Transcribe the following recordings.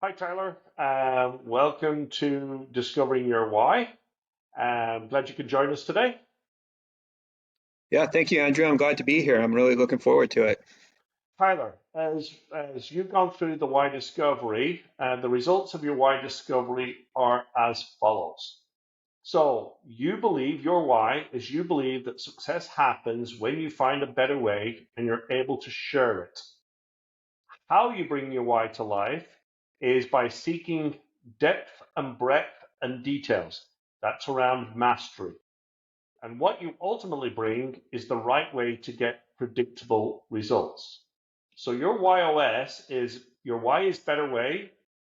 Hi, Tyler. Welcome to Discovering Your Why. Glad you could join us today. Yeah, thank you, Andrew. I'm glad to be here. I'm really looking forward to it. Tyler, as you've gone through the why discovery, the results of your why discovery are as follows. So, you believe your why is you believe that success happens when you find a better way and you're able to share it. How you bring your why to life is by seeking depth and breadth and details. That's around mastery. And what you ultimately bring is the right way to get predictable results. So your YOS is your why is better way,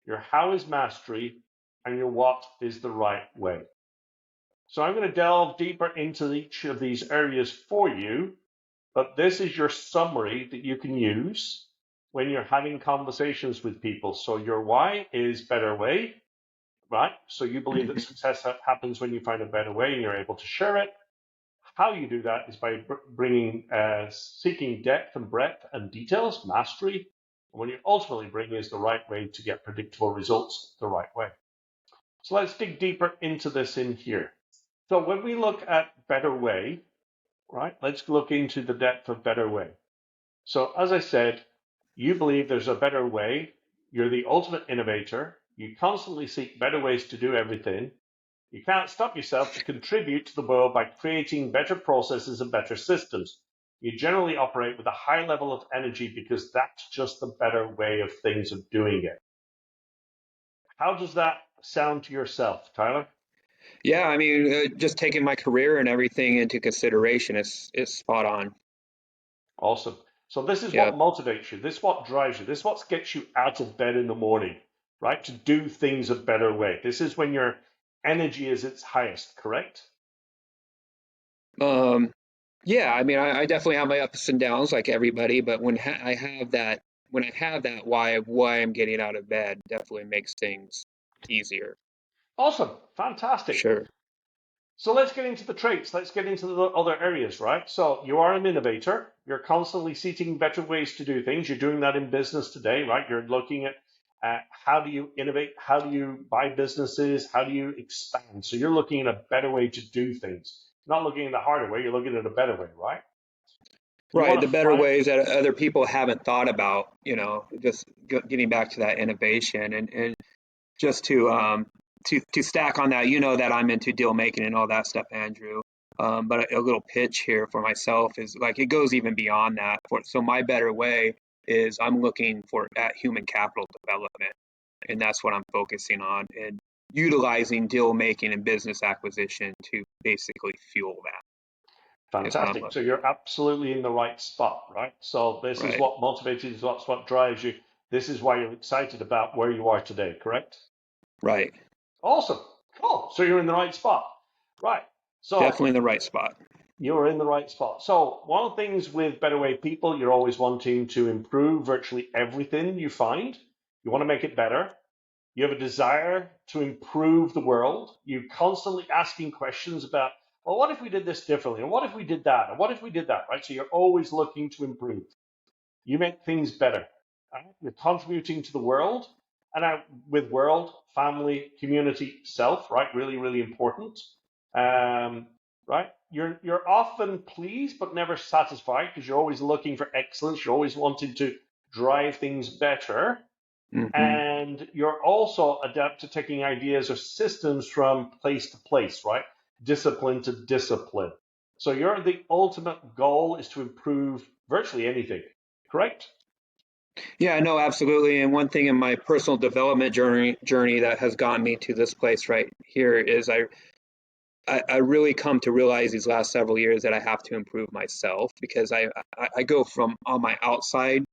your how is mastery, and your what is the right way. So I'm going to delve deeper into each of these areas for you, but this is your summary that you can use when you're having conversations with people. So your why is better way, right? So you believe that Mhm. success happens when you find a better way and you're able to share it. How you do that is by bringing, seeking depth and breadth and details, mastery. And what you ultimately bring is the right way to get predictable results the right way. So let's dig deeper into this in here. So when we look at better way, right, let's look into the depth of better way. So as I said, you believe there's a better way. You're the ultimate innovator. You constantly seek better ways to do everything. You can't stop yourself to contribute to the world by creating better processes and better systems. You generally operate with a high level of energy because that's just the better way of things of doing it. How does that sound to yourself, Tyler? Yeah, I mean, just taking my career and everything into consideration is spot on. Awesome. So this is Yeah. what motivates you. This is what drives you. This is what gets you out of bed in the morning, right? To do things a better way. This is when your energy is its highest, correct? Um, yeah, I mean, I definitely have my ups and downs like everybody, but when I have that why I'm getting out of bed, definitely makes things easier. Awesome. Fantastic. Sure. So let's get into the traits. Let's get into the other areas, right? So you are an innovator. You're constantly seeking better ways to do things. You're doing that in business today, right? You're looking at how do you innovate? How do you buy businesses? How do you expand? So you're looking at a better way to do things. You're not looking at the harder way. You're looking at a better way, right? You Right, want the to better find, ways that other people haven't thought about, just getting back to that innovation and just to stack on that, you know that I'm into deal making and all that stuff, Andrew. But a little pitch here for myself is like it goes even beyond that. So my better way is I'm looking for at human capital development, and that's what I'm focusing on and utilizing deal making and business acquisition to basically fuel that is what I'm fantastic. So looking you're absolutely in the right spot, right? So this for. is Right, what motivates you. This is what drives you. This is why you're excited about where you are today, correct? right, Awesome. Cool. So you're in the right spot. Right. definitely So in the right spot. you're in the right spot. So one of the things with Better Way people, you're always wanting to improve virtually everything you find. You want to make it better. You have a desire to improve the world. You're constantly asking questions about, well, what if we did this differently? And what if we did that? And what if we did that? Right. So you're always looking to improve. You make things better. Right? You're contributing to the world, and with world, family, community, self, right? Really, really important. Right? You're often pleased but never satisfied because you're always looking for excellence. You're always wanting to drive things better, Hmm. and you're also adept to taking ideas or systems from place to place, right? Discipline to discipline. So the ultimate goal is to improve virtually anything, correct? Yeah, no, absolutely. And one thing in my personal development journey that has gotten me to this place right here is I really come to realize these last several years that I have to improve myself because I go from on my outside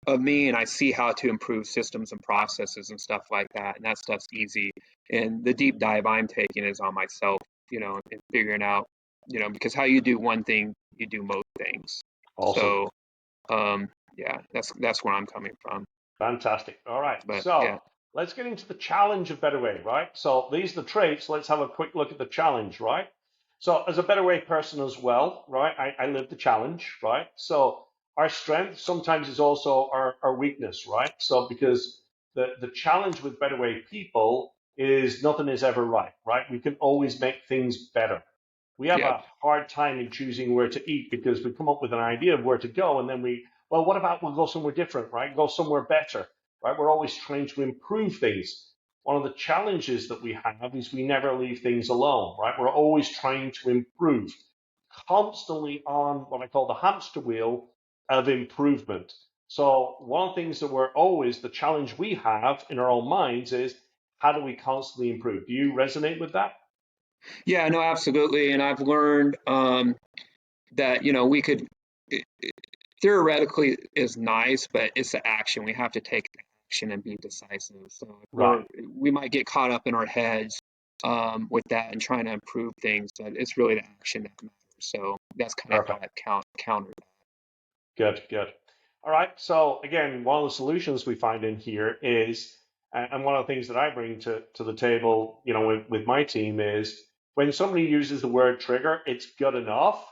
of me and I see how to improve systems and processes and stuff like that. And that stuff's easy. And the deep dive I'm taking is on myself, and figuring out, because how you do one thing, you do most things. Awesome. So, um, yeah, that's where I'm coming from. Fantastic. All right. But So yeah. let's get into the challenge of Better Way, right? So these are the traits. Let's have a quick look at the challenge, right? So as a Better Way person as well, right? I live the challenge, right? So our strength sometimes is also our weakness, right? So because the challenge with Better Way people is nothing is ever right, right? We can always make things better. We have Yep. a hard time in choosing where to eat because we come up with an idea of where to go, and then well, what about we'll go somewhere different, right? Go somewhere better, right? We're always trying to improve things. One of the challenges that we have is we never leave things alone, right? We're always trying to improve, constantly on what I call the hamster wheel of improvement. So one of the things that we're always, the challenge we have in our own minds is how do we constantly improve? Do you resonate with that? Yeah, no, absolutely. And I've learned that, we could, theoretically is nice, but it's the action. We have to take action and be decisive. So Right. we might get caught up in our heads with that and trying to improve things, but it's really the action that matters. So that's kind of how Perfect. I've countered that. Good, good. All right. So again, one of the solutions we find in here is, and one of the things that I bring to the table, with my team is when somebody uses the word trigger, it's good enough.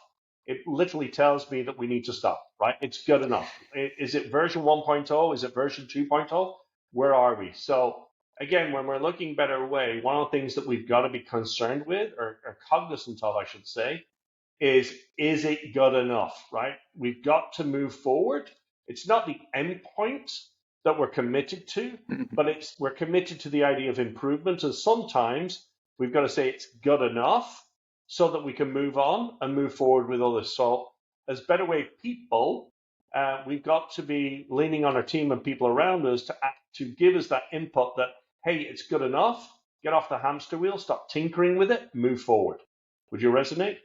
It literally tells me that we need to stop, right? It's good enough. Is it version 1.0? Is it version 2.0? Where are we? So again, when we're looking Better Way, one of the things that we've got to be concerned with or cognizant of, I should say, is it good enough, right? We've got to move forward. It's not the end point that we're committed to, Mhm. but we're committed to the idea of improvement. And sometimes we've got to say it's good enough so that we can move on and move forward with others. So as Better Way people, we've got to be leaning on our team and people around us to give us that input that, hey, it's good enough. Get off the hamster wheel, stop tinkering with it, move forward. Would you resonate?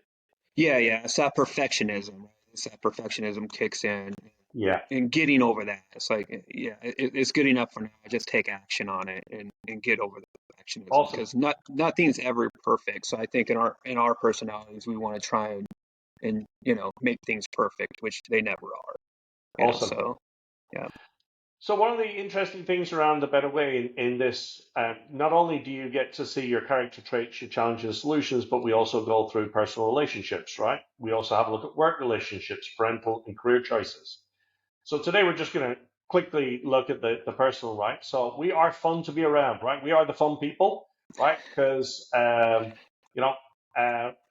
Yeah, yeah. It's that perfectionism, right? It's that perfectionism kicks in Yeah. and getting over that. It's like, yeah, it's good enough for now. Just take action on it and get over the perfectionism Awesome. because nothing's ever perfect. So I think in our personalities, we want to try and make things perfect, which they never are. Awesome. So yeah. So one of the interesting things around the Better Way in this, not only do you get to see your character traits, your challenges, and solutions, but we also go through personal relationships, right? We also have a look at work relationships, parental and career choices. So today we're just going to quickly look at the personal, right? So we are fun to be around, right? We are the fun people, right? Because, you know,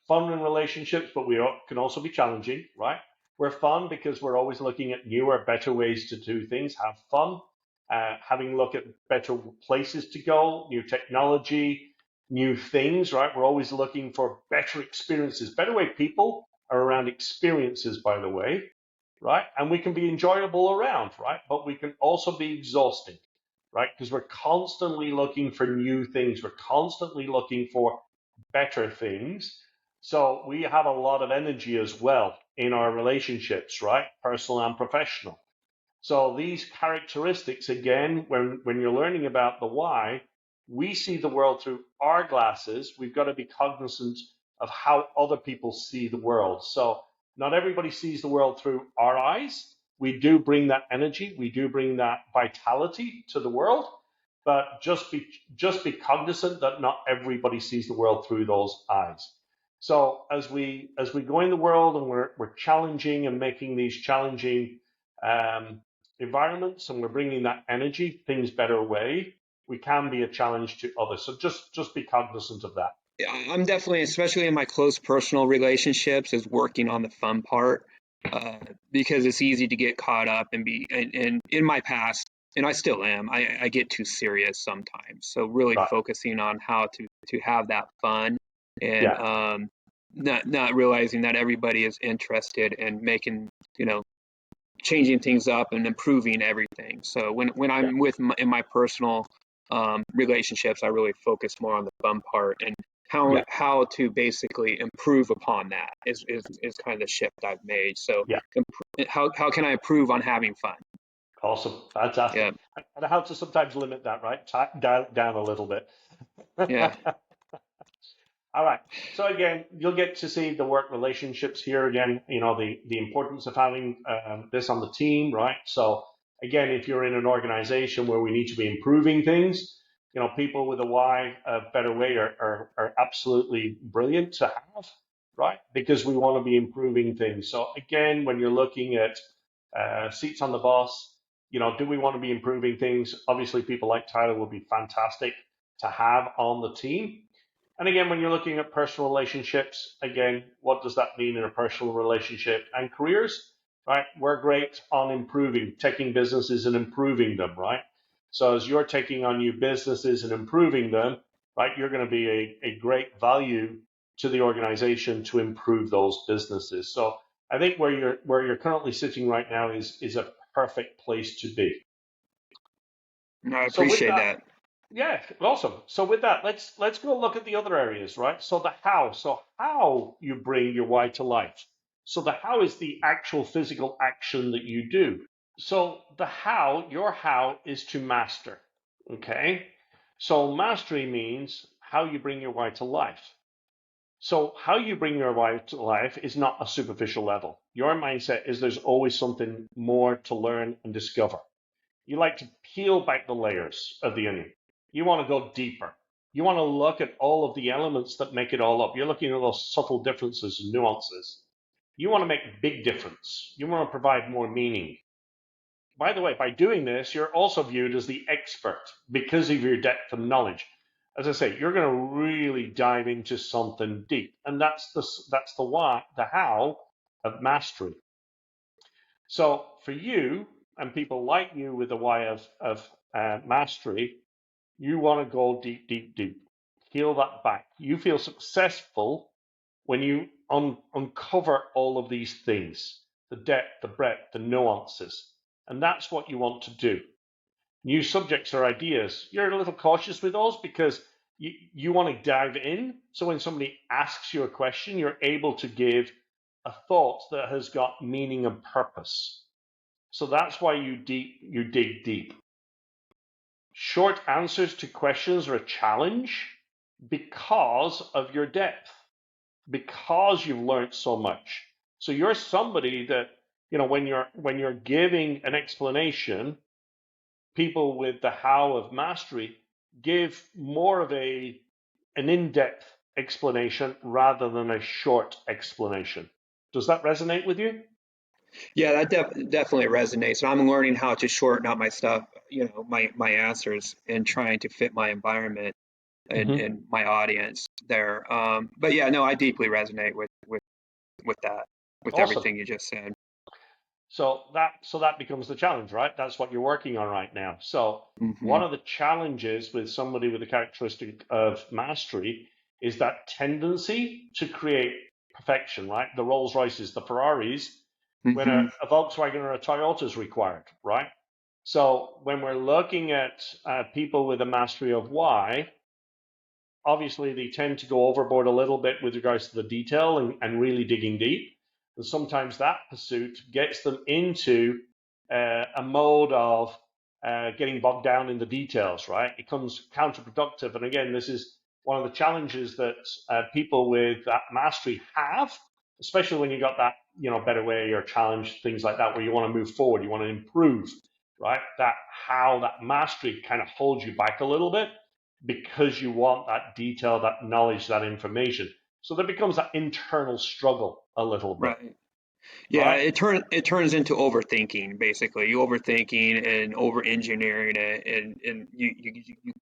fun in relationships, but we can also be challenging, right? We're fun because we're always looking at newer, better ways to do things, have fun, having a look at better places to go, new technology, new things, right? We're always looking for better experiences. Better Way people are around experiences, by the way, right? And we can be enjoyable around, right? But we can also be exhausting, right? Because we're constantly looking for new things. We're constantly looking for better things. So we have a lot of energy as well in our relationships, right? Personal and professional. So these characteristics, again, when you're learning about the why, we see the world through our glasses. We've got to be cognizant of how other people see the world. So not everybody sees the world through our eyes. We do bring that energy, we do bring that vitality to the world, but just be cognizant that not everybody sees the world through those eyes. So as we go in the world and we're challenging and making these challenging um, environments and we're bringing that energy, things better way, we can be a challenge to others. So just be cognizant of that. Yeah, I'm definitely, especially in my close personal relationships, is working on the fun part uh, because it's easy to get caught up and and in my past, and I still am, I get too serious sometimes. So really Right. focusing on how to have that fun and Yeah. not realizing that everybody is interested in making, changing things up and improving everything. So when Yeah. I'm in my personal relationships, I really focus more on the fun part and Yeah. how to basically improve upon that is kind of the shift I've made. So Yeah. how can I improve on having fun? Awesome. Fantastic. Yeah, And how to sometimes limit that, right? Dial it down a little bit. yeah, All right. So again, you'll get to see the work relationships here again. The importance of having this on the team, right? So again, if you're in an organization where we need to be improving things, people with a why, a better way are absolutely brilliant to have, right? Because we want to be improving things. So again, when you're looking at seats on the bus, do we want to be improving things? Obviously, people like Tyler would be fantastic to have on the team. And again, when you're looking at personal relationships, again, what does that mean in a personal relationship and careers? Right? We're great on improving, taking businesses and improving them, right? So as you're taking on new businesses and improving them, right, you're going to be a great value to the organization to improve those businesses. So I think where you're currently sitting right now is a perfect place to be. I So with appreciate that, that. yeah, awesome. So with that, let's go look at the other areas, right? So the how. So how you bring your why to life. So the how is the actual physical action that you do. So the how, your how is to master. Okay? So mastery means how you bring your why to life. So how you bring your why to life is not a superficial level. Your mindset is there's always something more to learn and discover. You like to peel back the layers of the onion. You want to go deeper. You want to look at all of the elements that make it all up. You're looking at those subtle differences and nuances. You want to make a big difference. You want to provide more meaning. By the way, by doing this, you're also viewed as the expert because of your depth of knowledge. As I say, you're going to really dive into something deep, and that's the why, the how of mastery. So for you and people like you with the why of mastery, you want to go deep, deep, deep. Peel that back. You feel successful when you uncover all of these things, the depth, the breadth, the nuances. And that's what you want to do. New subjects or ideas, you're a little cautious with those because you want to dive in. So when somebody asks you a question, you're able to give a thought that has got meaning and purpose. So that's why you dig deep. Short answers to questions are a challenge because of your depth, because you've learned so much. So you're somebody that, when you're giving an explanation, people with the how of mastery give more of an in-depth explanation rather than a short explanation. Does that resonate with you? Yeah, that definitely resonates. And I'm learning how to shorten up my stuff, my answers, and trying to fit my environment Mm-hmm. and my audience there. But yeah, no, I deeply resonate with that, with Awesome. everything you just said. So that becomes the challenge, right? That's what you're working on right now. So Hmm. one of the challenges with somebody with the characteristic of mastery is that tendency to create perfection, right? The Rolls Royces, the Ferraris, when a, Hmm. a Volkswagen or a Toyota is required, right? So when we're looking at people with a mastery of why, obviously they tend to go overboard a little bit with regards to the detail and really digging deep. And sometimes that pursuit gets them into a mode of getting bogged down in the details, right? It becomes counterproductive. And again, this is one of the challenges that people with that mastery have, especially when you got that, better way or challenge, things like that, where you want to move forward, you want to improve, right? That how that mastery kind of holds you back a little bit because you want that detail, that knowledge, that information. So there becomes that internal struggle a little bit, Right. Yeah, right? it turns into overthinking basically. You overthinking and over engineering it, and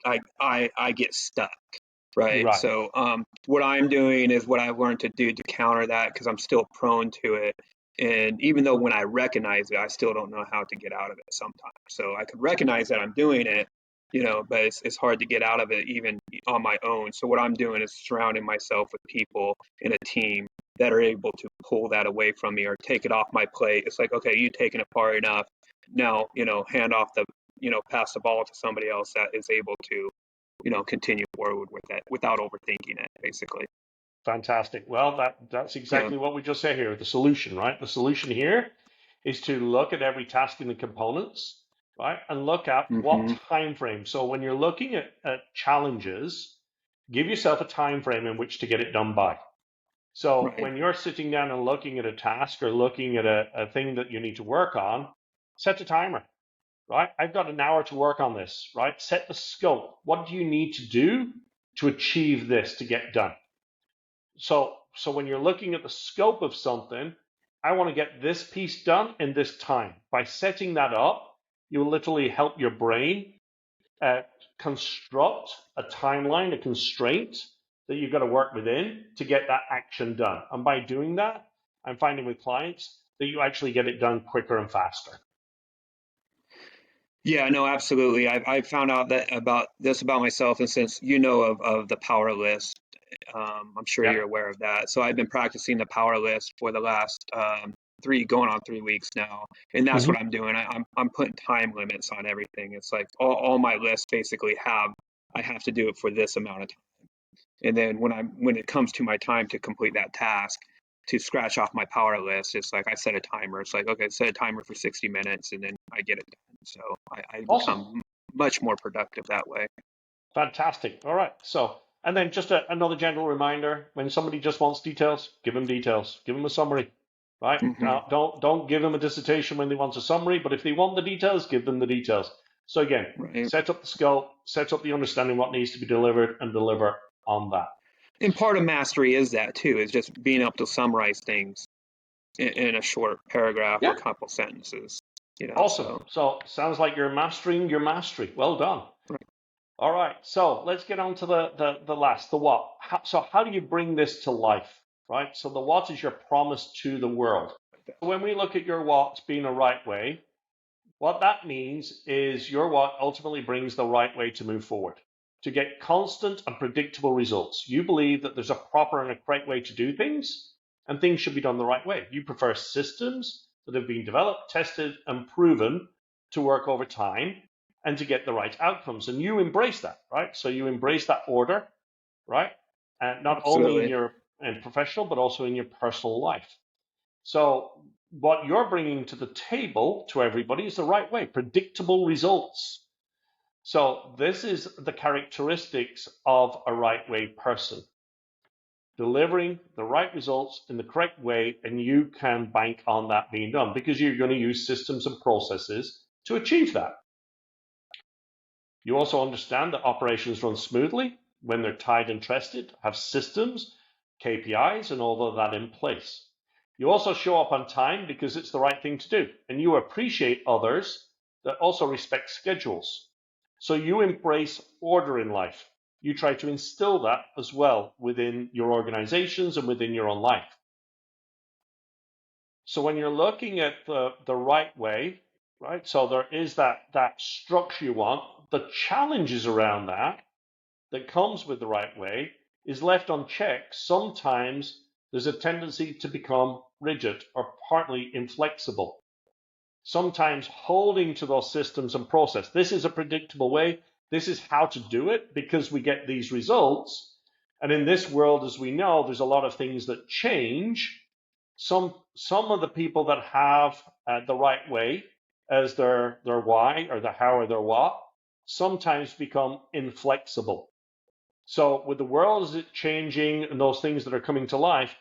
I get stuck. Right. Right. So what I'm doing is what I've learned to do to counter that because I'm still prone to it. And even though when I recognize it, I still don't know how to get out of it sometimes. So I could recognize that I'm doing it, but it's hard to get out of it even on my own. So what I'm doing is surrounding myself with people in a team that are able to pull that away from me or take it off my plate. It's like, okay, you've taken it far enough. Now, hand off pass the ball to somebody else that is able to, continue forward with that without overthinking it, basically. Fantastic. Well, that's Yeah. exactly what we just said here. The solution, right? The solution here is to look at every task in the components, right? And look at what Hmm. time frame. So when you're looking at challenges, give yourself a time frame in which to get it done by. So Right. when you're sitting down and looking at a task or looking at a thing that you need to work on, set a timer, right? I've got an hour to work on this, right? Set the scope. What do you need to do to achieve this to get done? So when you're looking at the scope of something, I want to get this piece done in this time. By setting that up, You will literally help your brain construct a timeline, a constraint that you've got to work within to get that action done. And by doing that, I'm finding with clients that you actually get it done quicker and faster. Yeah, no, absolutely. I found out that about this about myself, and since you know of the power list, I'm sure Yeah. you're aware of that. So I've been practicing the power list for the last going on 3 weeks now, and that's Mm-hmm. what I'm doing. I'm putting time limits on everything. It's like all my lists basically I have to do it for this amount of time, and then when it comes to my time to complete that task, to scratch off my power list, it's like I set a timer. It's like, okay, set a timer for 60 minutes, and then I get it done. So I Awesome. become much more productive that way. Fantastic. All right. So, and then just another general reminder: when somebody just wants details, give them details. Give them a summary, right? Hmm. Don't give them a dissertation when they want a summary. But if they want the details, give them the details. So again, Right. set up the scope, set up the understanding what needs to be delivered, and deliver on that. And part of mastery is that too, is just being able to summarize things in a short paragraph or Yeah. couple sentences, Awesome. so. So sounds like you're mastering your mastery. Well done. Right. All right, so let's get on to the last, the what. So how do you bring this to life, right? So the what is your promise to the world. When we look at your what being a right way, what that means is your what ultimately brings the right way to move forward, to get constant and predictable results. You believe that there's a proper and a correct way to do things, and things should be done the right way. You prefer systems that have been developed, tested, and proven to work over time and to get the right outcomes. And you embrace that, right? So you embrace that order, right? And not only in Absolutely. your professional, but also in your personal life. So what you're bringing to the table to everybody is the right way, predictable results. So this is the characteristics of a right way person, delivering the right results in the correct way, and you can bank on that being done because you're going to use systems and processes to achieve that. You also understand that operations run smoothly when they're tied and trusted, have systems, KPIs, and all of that in place. You also show up on time because it's the right thing to do, and you appreciate others that also respect schedules. So you embrace order in life. You try to instill that as well within your organizations and within your own life. So when you're looking at the right way, right? So there is that structure you want. The challenges around that comes with the right way is left unchecked. Sometimes there's a tendency to become rigid or partly inflexible. Sometimes holding to those systems and process. This is a predictable way. This is how to do it because we get these results. And in this world, as we know, there's a lot of things that change. Some of the people that have the right way as their why or the how or their what sometimes become inflexible. So with the world as it's changing and those things that are coming to life,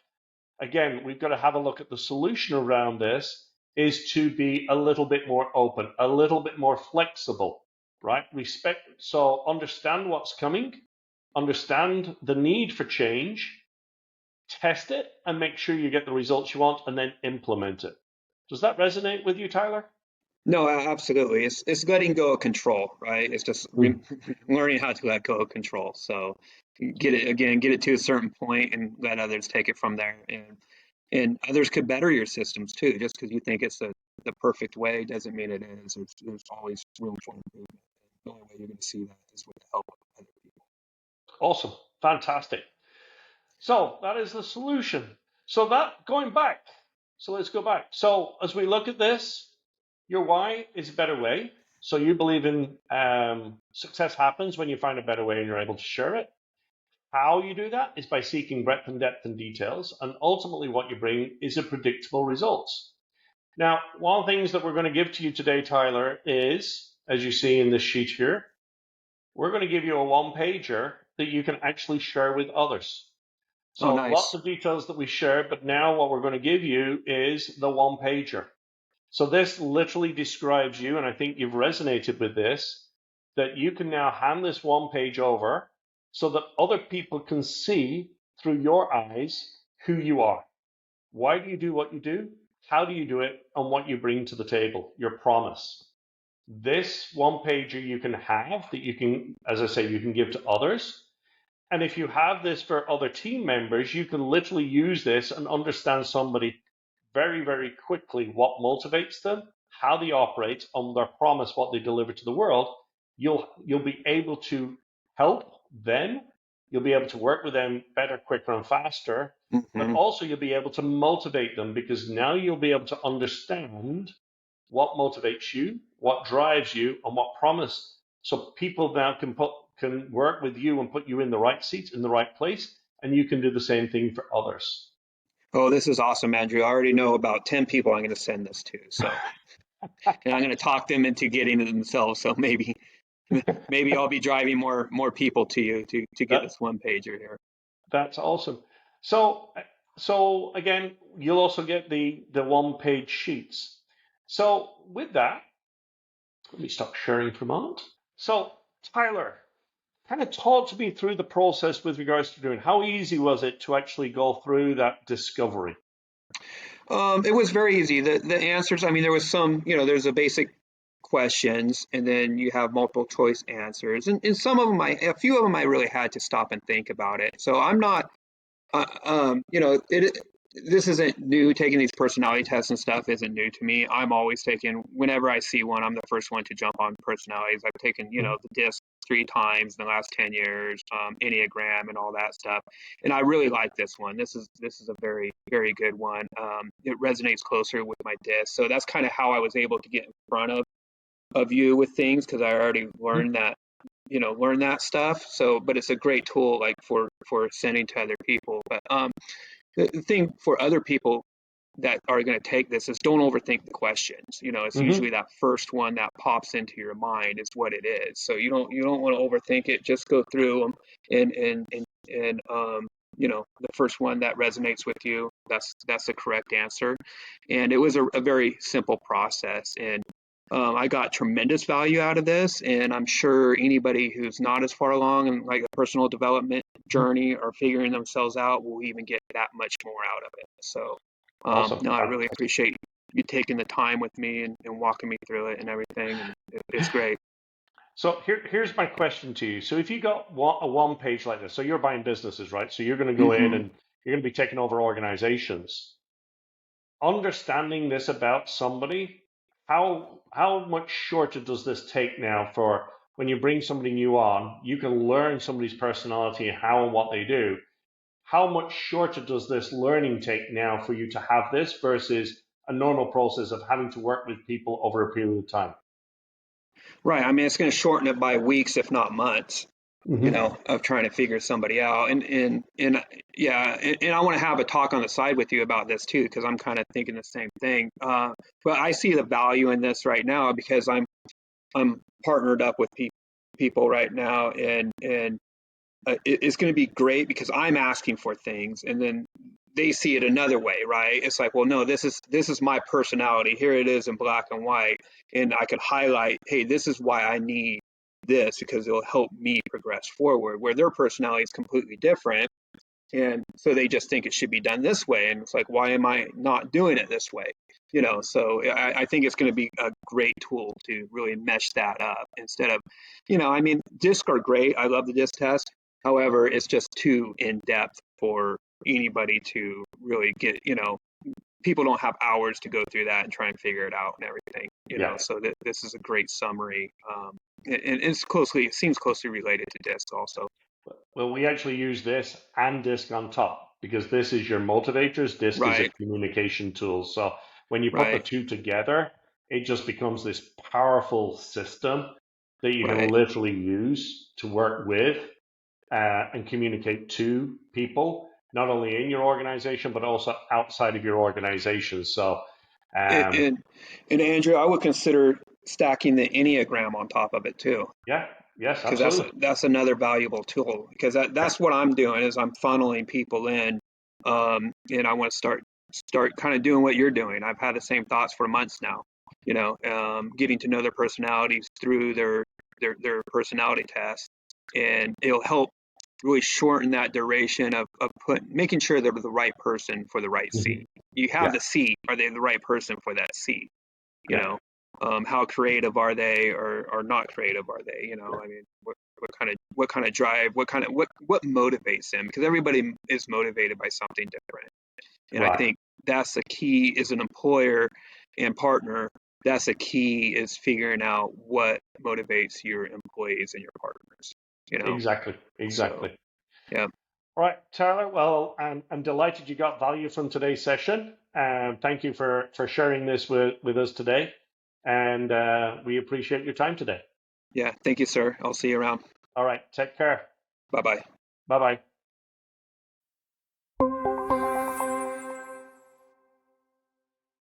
again, we've got to have a look at the solution around this is to be a little bit more open, a little bit more flexible, right? So understand what's coming, understand the need for change, test it, and make sure you get the results you want, and then implement it. Does that resonate with you, Tyler? No, absolutely. It's letting go of control, right? It's just learning how to let go of control. So get it to a certain point and let others take it from there. And others could better your systems too. Just because you think it's the perfect way doesn't mean it is. There's always room for improvement. The only way you're going to see that is with the help of other people. Awesome. Fantastic. So that is the solution. So that going back. So let's go back. So as we look at this, your why is a better way. So you believe in success happens when you find a better way and you're able to share it. How you do that is by seeking breadth and depth and details. And ultimately what you bring is a predictable results. Now, one of the things that we're going to give to you today, Tyler, is, as you see in this sheet here, we're going to give you a one-pager that you can actually share with others. Oh, So lots nice. of details that we shared, but now what we're going to give you is the one-pager. So this literally describes you, and I think you've resonated with this, that you can now hand this one page over so that other people can see through your eyes who you are. Why do you do what you do? How do you do it? And what you bring to the table, your promise. This one pager you can have that you can, as I say, you can give to others. And if you have this for other team members, you can literally use this and understand somebody very, very quickly what motivates them, how they operate, on their promise, what they deliver to the world. You'll be able to help them. You'll be able to work with them better, quicker, and faster. But Hmm. also you'll be able to motivate them because now you'll be able to understand what motivates you, what drives you, and what promise. So people now can work with you and put you in the right seat, in the right place, and you can do the same thing for others. Oh, this is awesome, Andrew. I already know about 10 people I'm going to send this to. So, and I'm going to talk them into getting it themselves. So maybe I'll be driving more people to you to get That this one pager here. that's awesome. So so again, you'll also get the one page sheets. So with that, let me stop sharing for a moment. So Tyler, kind of talk to me through the process with regards to doing. How easy was it to actually go through that discovery? It was very easy. The answers, I mean, there was some, there's a basic questions, and then you have multiple choice answers, and some of them, a few of them, I really had to stop and think about it. So I'm not, it. This isn't new. Taking these personality tests and stuff isn't new to me. I'm always taking, whenever I see one, I'm the first one to jump on personalities. I've taken, Mhm. the disc 3 times in the last 10 years, Enneagram and all that stuff. And I really like this one. This is a very, very good one. It resonates closer with my disc. So that's kind of how I was able to get in front of you with things, because I already learned that stuff. So, but it's a great tool, like for sending to other people. But the thing for other people that are going to take this is, don't overthink the questions. It's usually Mhm. that first one that pops into your mind is what it is. So you don't want to overthink it. Just go through them, and the first one that resonates with you, that's the correct answer. And it was a very simple process, and I got tremendous value out of this, and I'm sure anybody who's not as far along in like a personal development journey or figuring themselves out will even get that much more out of it. So, Awesome. no, I really appreciate you taking the time with me and walking me through it and everything. And it's great. So here's my question to you. So if you got a one page like this, so you're buying businesses, right? So you're going to go in Hmm. and you're going to be taking over organizations. Understanding this about somebody, how much shorter does this take now for when you bring somebody new on, you can learn somebody's personality and how and what they do. How much shorter does this learning take now for you to have this versus a normal process of having to work with people over a period of time? Right. I mean, it's going to shorten it by weeks, if not months, Hmm. of trying to figure somebody out. And yeah, and I want to have a talk on the side with you about this too, because I'm kind of thinking the same thing. But I see the value in this right now because I'm partnered up with people right now, and it's going to be great because I'm asking for things, and then they see it another way, right? It's like, well, no, this is my personality. Here it is in black and white, and I could highlight, hey, this is why I need this because it'll help me progress forward. Where their personality is completely different, and so they just think it should be done this way, and it's like, why am I not doing it this way? So I think it's going to be a great tool to really mesh that up instead of, I mean, discs are great. I love the disc test. However, it's just too in depth for anybody to really get, people don't have hours to go through that and try and figure it out and everything, Yeah. so this is a great summary. And it seems closely related to discs also. Well, we actually use this and disk on top because this is your motivators. Disk is a Right, communication tool. So when you put the right, two together, it just becomes this powerful system that you can right. literally use to work with and communicate to people, not only in your organization, but also outside of your organization. So, And, um, and, and Andrew, I would consider stacking the Enneagram on top of it too, yeah, yes, because that's absolutely. that's another valuable tool. Because Yeah. that's what I'm doing is I'm funneling people in, and I want to start kind of doing what you're doing. I've had the same thoughts for months now. Getting to know their personalities through their personality test, and it'll help really shorten that duration of making sure they're the right person for the right Mhm. seat. You have Yeah, the seat. Are they the right person for that seat? You yeah. know? How creative are they, or not creative are they? I mean, what kind of drive, what motivates them? Because everybody is motivated by something different. And I Right. think that's the key as an employer and partner. That's the key, is figuring out what motivates your employees and your partners. Exactly. So Exactly. yeah, All right, Tyler. Well, I'm delighted you got value from today's session. Thank you for sharing this with us today. And we appreciate your time today. yeah. Thank you, sir. I'll see you around. All right. Take care. Bye bye. Bye bye.